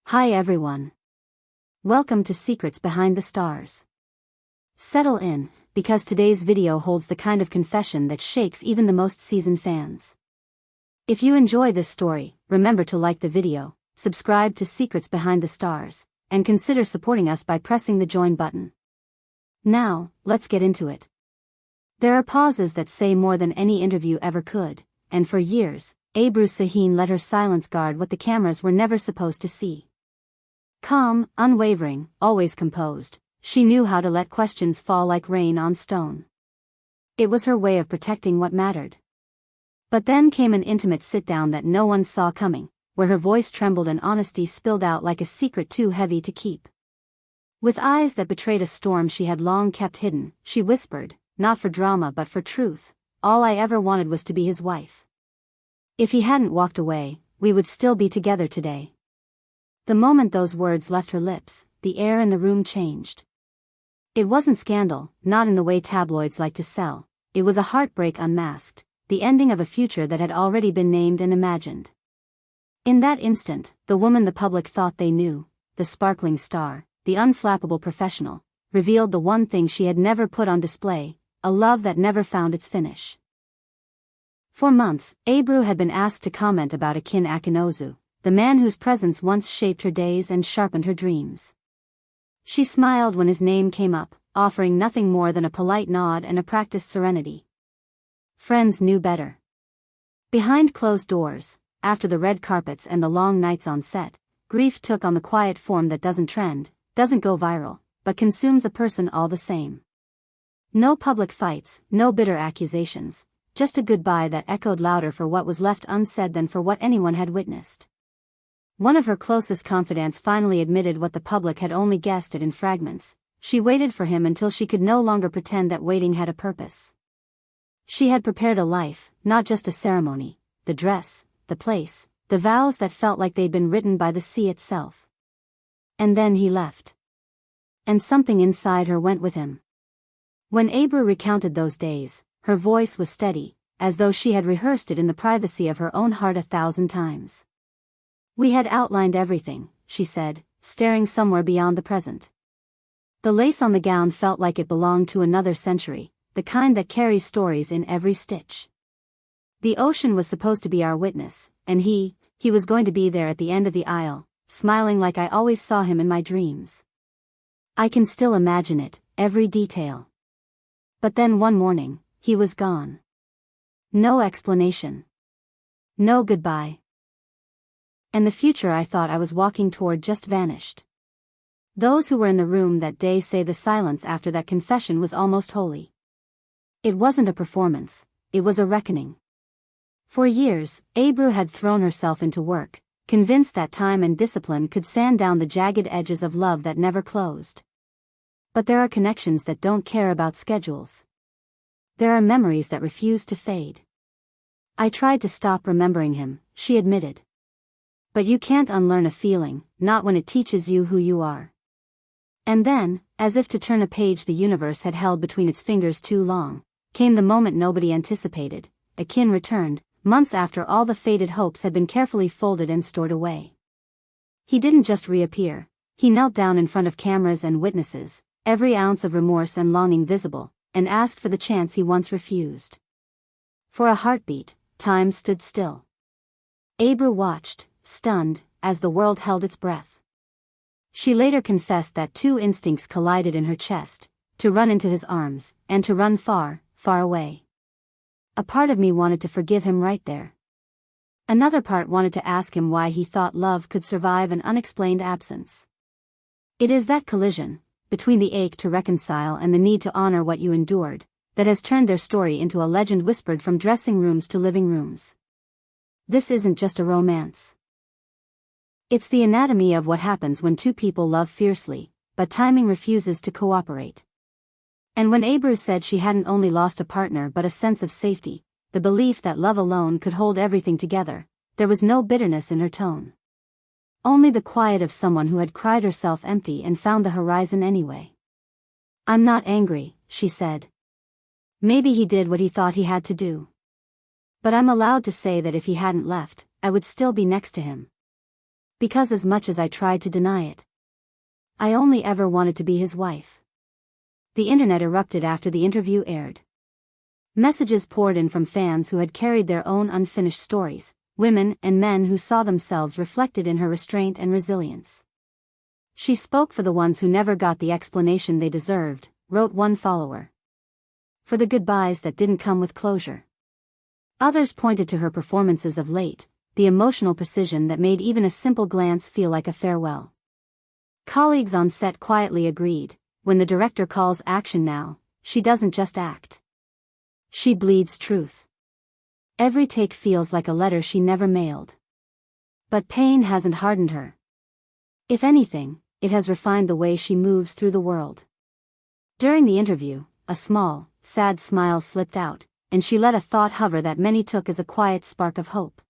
Hi everyone. Welcome to Secrets Behind the Stars. Settle in, because today's video holds the kind of confession that shakes even the most seasoned fans. If you enjoy this story, remember to like the video, subscribe to Secrets Behind the Stars, and consider supporting us by pressing the join button. Now, let's get into it. There are pauses that say more than any interview ever could, and for years, Ebru let her silence guard what the cameras were never supposed to see. Calm, unwavering, always composed, she knew how to let questions fall like rain on stone. It was her way of protecting what mattered. But then came an intimate sit-down that no one saw coming, where her voice trembled and honesty spilled out like a secret too heavy to keep. With eyes that betrayed a storm she had long kept hidden, she whispered, not for drama but for truth, all I ever wanted was to be his wife. If he hadn't walked away, we would still be together today. The moment those words left her lips, the air in the room changed. It wasn't scandal, not in the way tabloids like to sell. It was a heartbreak unmasked, the ending of a future that had already been named and imagined. In that instant, the woman the public thought they knew, the sparkling star, the unflappable professional, revealed the one thing she had never put on display, a love that never found its finish. For months, Ebru had been asked to comment about Akin, the man whose presence once shaped her days and sharpened her dreams. She smiled when his name came up, offering nothing more than a polite nod and a practiced serenity. Friends knew better. Behind closed doors, after the red carpets and the long nights on set, grief took on the quiet form that doesn't trend, doesn't go viral, but consumes a person all the same. No public fights, no bitter accusations, just a goodbye that echoed louder for what was left unsaid than for what anyone had witnessed. One of her closest confidants finally admitted what the public had only guessed at in fragments. She waited for him until she could no longer pretend that waiting had a purpose. She had prepared a life, not just a ceremony, the dress, the place, the vows that felt like they'd been written by the sea itself. And then he left. And something inside her went with him. When Ebru recounted those days, her voice was steady, as though she had rehearsed it in the privacy of her own heart 1,000 times. We had outlined everything, she said, staring somewhere beyond the present. The lace on the gown felt like it belonged to another century, the kind that carries stories in every stitch. The ocean was supposed to be our witness, and he was going to be there at the end of the aisle, smiling like I always saw him in my dreams. I can still imagine it, every detail. But then one morning, he was gone. No explanation. No goodbye. And the future I thought I was walking toward just vanished. Those who were in the room that day say the silence after that confession was almost holy. It wasn't a performance, it was a reckoning. For years, Ebru had thrown herself into work, convinced that time and discipline could sand down the jagged edges of love that never closed. But there are connections that don't care about schedules. There are memories that refuse to fade. I tried to stop remembering him, she admitted. But you can't unlearn a feeling, not when it teaches you who you are. And then, as if to turn a page the universe had held between its fingers too long, came the moment nobody anticipated. Akin returned, months after all the faded hopes had been carefully folded and stored away. He didn't just reappear, he knelt down in front of cameras and witnesses, every ounce of remorse and longing visible, and asked for the chance he once refused. For a heartbeat, time stood still. Ebru watched, stunned, as the world held its breath. She later confessed that two instincts collided in her chest, to run into his arms, and to run far, far away. A part of me wanted to forgive him right there. Another part wanted to ask him why he thought love could survive an unexplained absence. It is that collision, between the ache to reconcile and the need to honor what you endured, that has turned their story into a legend whispered from dressing rooms to living rooms. This isn't just a romance. It's the anatomy of what happens when two people love fiercely, but timing refuses to cooperate. And when Ebru said she hadn't only lost a partner but a sense of safety, the belief that love alone could hold everything together, there was no bitterness in her tone. Only the quiet of someone who had cried herself empty and found the horizon anyway. I'm not angry, she said. Maybe he did what he thought he had to do. But I'm allowed to say that if he hadn't left, I would still be next to him. Because as much as I tried to deny it, I only ever wanted to be his wife. The internet erupted after the interview aired. Messages poured in from fans who had carried their own unfinished stories, women and men who saw themselves reflected in her restraint and resilience. She spoke for the ones who never got the explanation they deserved, wrote one follower. For the goodbyes that didn't come with closure. Others pointed to her performances of late, the emotional precision that made even a simple glance feel like a farewell. Colleagues on set quietly agreed, when the director calls action now, she doesn't just act. She bleeds truth. Every take feels like a letter she never mailed. But pain hasn't hardened her. If anything, it has refined the way she moves through the world. During the interview, a small, sad smile slipped out, and she let a thought hover that many took as a quiet spark of hope.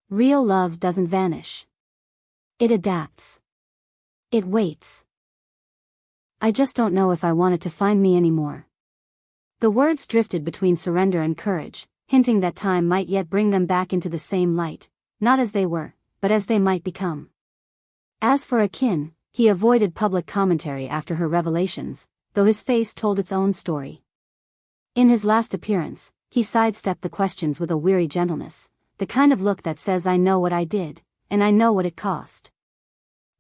Real love doesn't vanish. It adapts. It waits. I just don't know if I want it to find me anymore. The words drifted between surrender and courage, hinting that time might yet bring them back into the same light, not as they were, but as they might become. As for Akin, he avoided public commentary after her revelations, though his face told its own story. In his last appearance, he sidestepped the questions with a weary gentleness, the kind of look that says I know what I did, and I know what it cost.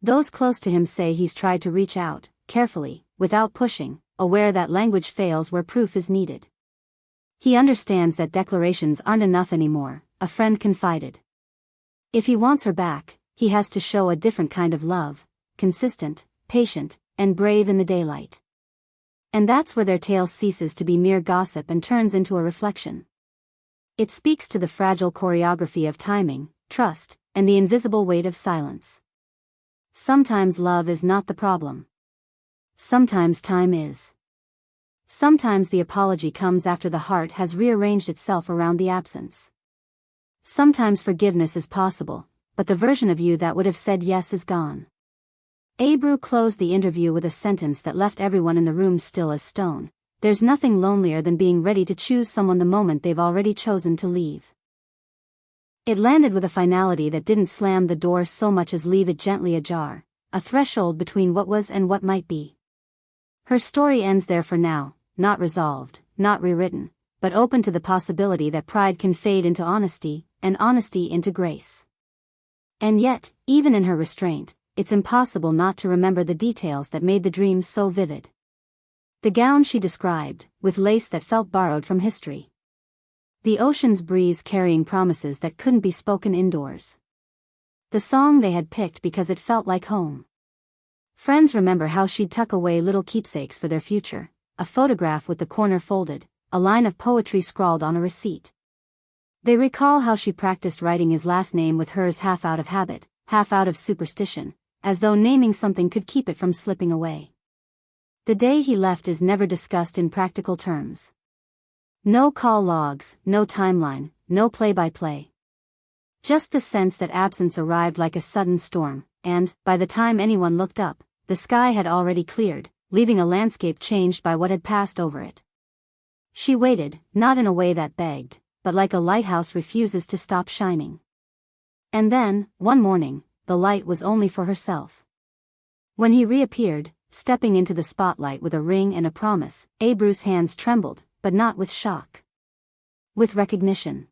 Those close to him say he's tried to reach out, carefully, without pushing, aware that language fails where proof is needed. He understands that declarations aren't enough anymore, a friend confided. If he wants her back, he has to show a different kind of love, consistent, patient, and brave in the daylight. And that's where their tale ceases to be mere gossip and turns into a reflection. It speaks to the fragile choreography of timing, trust, and the invisible weight of silence. Sometimes love is not the problem. Sometimes time is. Sometimes the apology comes after the heart has rearranged itself around the absence. Sometimes forgiveness is possible, but the version of you that would have said yes is gone. Ebru closed the interview with a sentence that left everyone in the room still as stone. There's nothing lonelier than being ready to choose someone the moment they've already chosen to leave. It landed with a finality that didn't slam the door so much as leave it gently ajar, a threshold between what was and what might be. Her story ends there for now, not resolved, not rewritten, but open to the possibility that pride can fade into honesty, and honesty into grace. And yet, even in her restraint, it's impossible not to remember the details that made the dreams so vivid. The gown she described, with lace that felt borrowed from history. The ocean's breeze carrying promises that couldn't be spoken indoors. The song they had picked because it felt like home. Friends remember how she'd tuck away little keepsakes for their future, a photograph with the corner folded, a line of poetry scrawled on a receipt. They recall how she practiced writing his last name with hers half out of habit, half out of superstition, as though naming something could keep it from slipping away. The day he left is never discussed in practical terms. No call logs, no timeline, no play-by-play. Just the sense that absence arrived like a sudden storm, and, by the time anyone looked up, the sky had already cleared, leaving a landscape changed by what had passed over it. She waited, not in a way that begged, but like a lighthouse refuses to stop shining. And then, one morning, the light was only for herself. When he reappeared, stepping into the spotlight with a ring and a promise, Ebru's hands trembled, but not with shock. With recognition.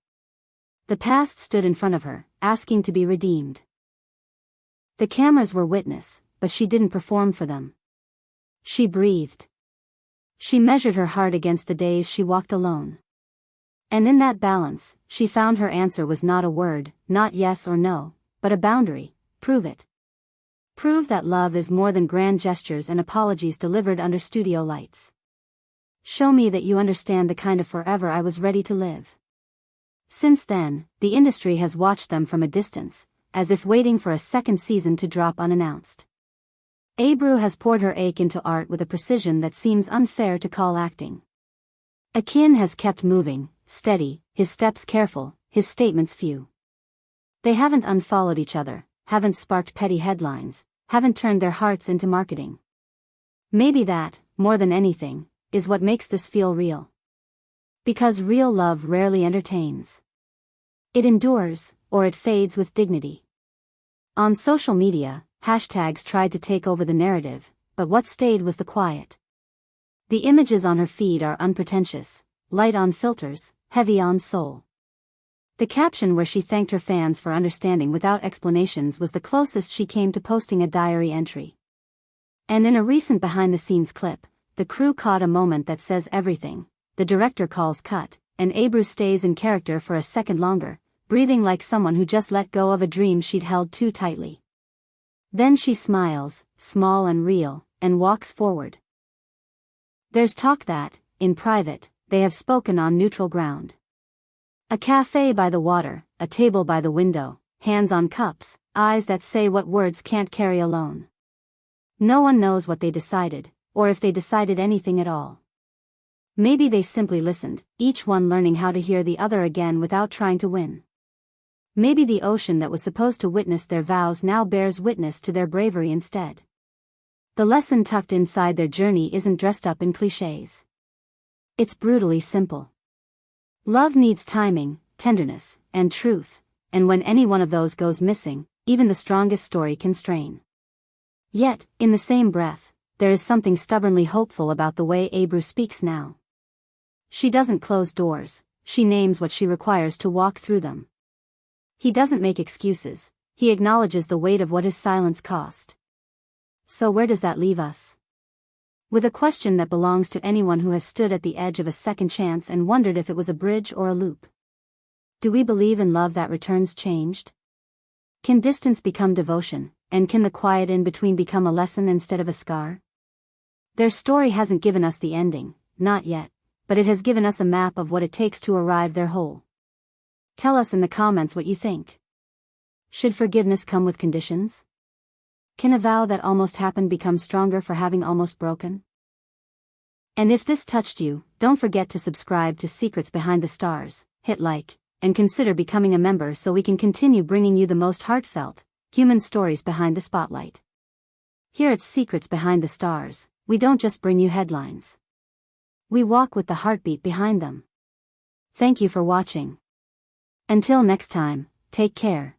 The past stood in front of her, asking to be redeemed. The cameras were witness, but she didn't perform for them. She breathed. She measured her heart against the days she walked alone. And in that balance, she found her answer was not a word, not yes or no, but a boundary. Prove it. Prove that love is more than grand gestures and apologies delivered under studio lights. Show me that you understand the kind of forever I was ready to live. Since then, the industry has watched them from a distance, as if waiting for a second season to drop unannounced. Ebru has poured her ache into art with a precision that seems unfair to call acting. Akin has kept moving, steady, his steps careful, his statements few. They haven't unfollowed each other, haven't sparked petty headlines, haven't turned their hearts into marketing. Maybe that, more than anything, is what makes this feel real. Because real love rarely entertains. It endures, or it fades with dignity. On social media, hashtags tried to take over the narrative, but what stayed was the quiet. The images on her feed are unpretentious, light on filters, heavy on soul. The caption where she thanked her fans for understanding without explanations was the closest she came to posting a diary entry. And in a recent behind-the-scenes clip, the crew caught a moment that says everything. The director calls cut, and Ebru stays in character for a second longer, breathing like someone who just let go of a dream she'd held too tightly. Then she smiles, small and real, and walks forward. There's talk that, in private, they have spoken on neutral ground. A cafe by the water, a table by the window, hands on cups, eyes that say what words can't carry alone. No one knows what they decided, or if they decided anything at all. Maybe they simply listened, each one learning how to hear the other again without trying to win. Maybe the ocean that was supposed to witness their vows now bears witness to their bravery instead. The lesson tucked inside their journey isn't dressed up in clichés. It's brutally simple. Love needs timing, tenderness, and truth, and when any one of those goes missing, even the strongest story can strain. Yet, in the same breath, there is something stubbornly hopeful about the way Ebru speaks now. She doesn't close doors, she names what she requires to walk through them. He doesn't make excuses, he acknowledges the weight of what his silence cost. So where does that leave us? With a question that belongs to anyone who has stood at the edge of a second chance and wondered if it was a bridge or a loop. Do we believe in love that returns changed? Can distance become devotion, and can the quiet in between become a lesson instead of a scar? Their story hasn't given us the ending, not yet, but it has given us a map of what it takes to arrive there whole. Tell us in the comments what you think. Should forgiveness come with conditions? Can a vow that almost happened become stronger for having almost broken? And if this touched you, don't forget to subscribe to Secrets Behind the Stars, hit like, and consider becoming a member so we can continue bringing you the most heartfelt, human stories behind the spotlight. Here at Secrets Behind the Stars, we don't just bring you headlines. We walk with the heartbeat behind them. Thank you for watching. Until next time, take care.